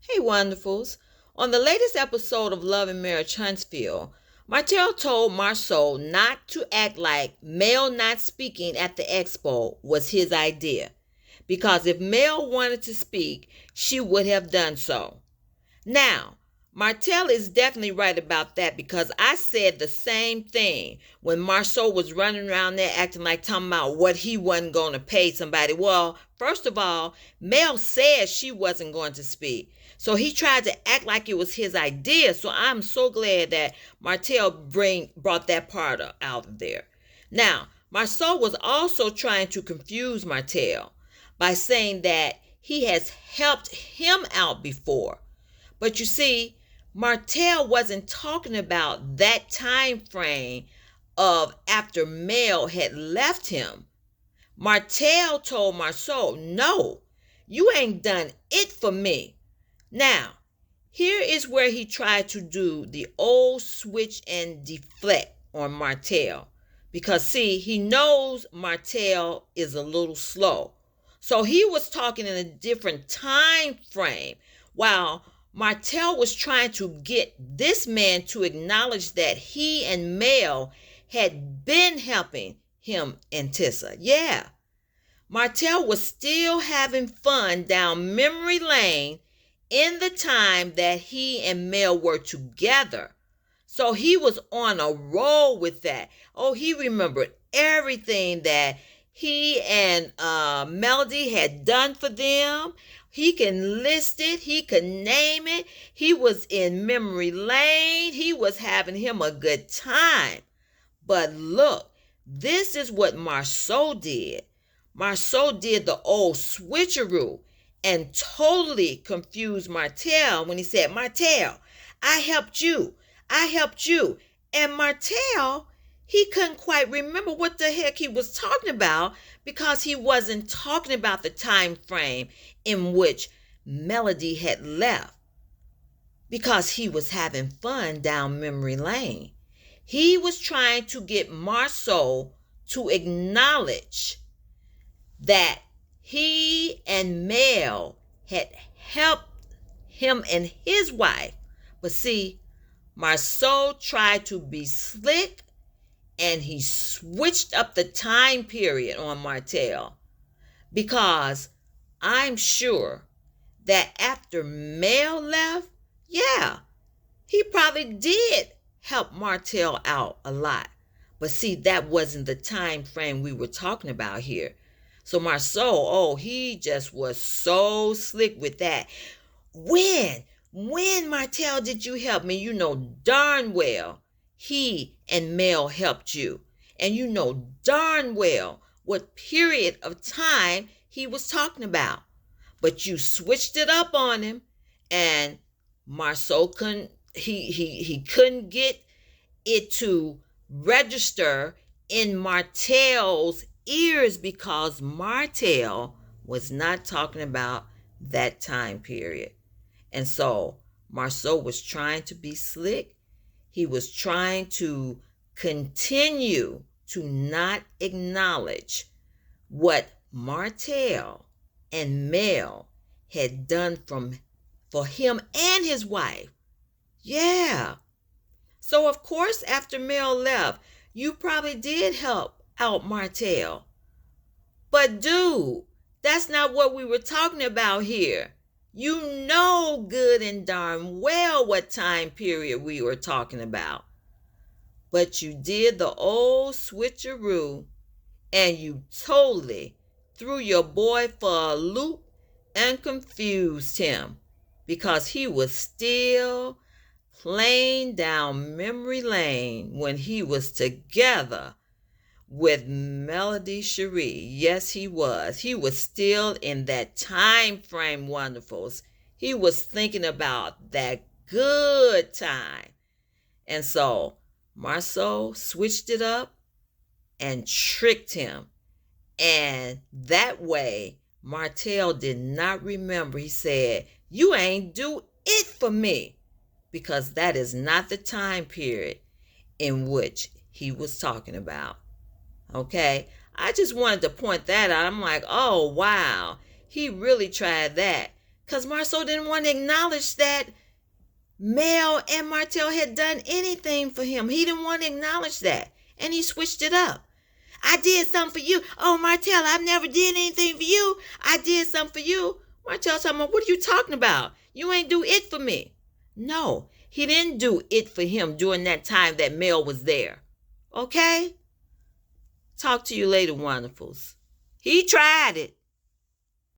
Hey, wonderfuls. On the latest episode of Love and Marriage Huntsville, Martell told Marceau not to act like Mel not speaking at the expo was his idea, because if Mel wanted to speak, she would have done so. Now, Martell is definitely right about that because I said the same thing when Marceau was running around there acting like talking about what he wasn't going to pay somebody. Well, first of all, Mel said she wasn't going to speak. So he tried to act like it was his idea. So I'm so glad that Martell brought that part out of there. Now, Marceau was also trying to confuse Martell by saying that he has helped him out before. But you see, Martell wasn't talking about that time frame of after Mel had left him. Martell told Marceau, no, you ain't done it for me. Now, here is where he tried to do the old switch and deflect on Martell. Because see, he knows Martell is a little slow. So he was talking in a different time frame while Martell was trying to get this man to acknowledge that he and Mel had been helping him and Tissa. Yeah. Martell was still having fun down memory lane in the time that he and Mel were together. So he was on a roll with that. Oh, he remembered everything that he and Melody had done for them. He can list it. He can name it. He was in memory lane. He was having him a good time. But look, this is what Marceau did. Marceau did the old switcheroo and totally confused Martell when he said, Martell, I helped you. I helped you. And Martell, he couldn't quite remember what the heck he was talking about because he wasn't talking about the time frame in which Melody had left, because he was having fun down memory lane. He was trying to get Marceau to acknowledge that he and Mel had helped him and his wife. But see, Marceau tried to be slick and he switched up the time period on Martell, because I'm sure that after Mel left, yeah, he probably did help Martell out a lot. But see, that wasn't the time frame we were talking about here. So Marceau, oh, he just was so slick with that. When Martell did you help me? You know darn well he and Mel helped you. And you know darn well what period of time he was talking about. But you switched it up on him, and Marceau couldn't get it to register in Martell's ears because Martell was not talking about that time period. And so Marceau was trying to be slick. He was trying to continue to not acknowledge what Martell and Mel had done for him and his wife. Yeah. So of course after Mel left, you probably did help out Martell. But dude, that's not what we were talking about here. You know good and darn well what time period we were talking about. But you did the old switcheroo and you totally threw your boy for a loop and confused him because he was still playing down memory lane when he was together with Melody Cherie. Yes, he was. He was still in that time frame, wonderfuls. He was thinking about that good time. And so Marceau switched it up and tricked him. And that way, Martell did not remember. He said, you ain't do it for me, because that is not the time period in which he was talking about. Okay, I just wanted to point that out. I'm like, oh, wow, he really tried that Because Marceau didn't want to acknowledge that Mel and Martell had done anything for him. He didn't want to acknowledge that. And he switched it up. I did something for you. Oh, Martell, I never did anything for you. I did something for you. Martell told him, what are you talking about? You ain't do it for me. No, he didn't do it for him during that time that Mel was there. Okay? Talk to you later, wonderfuls. He tried it.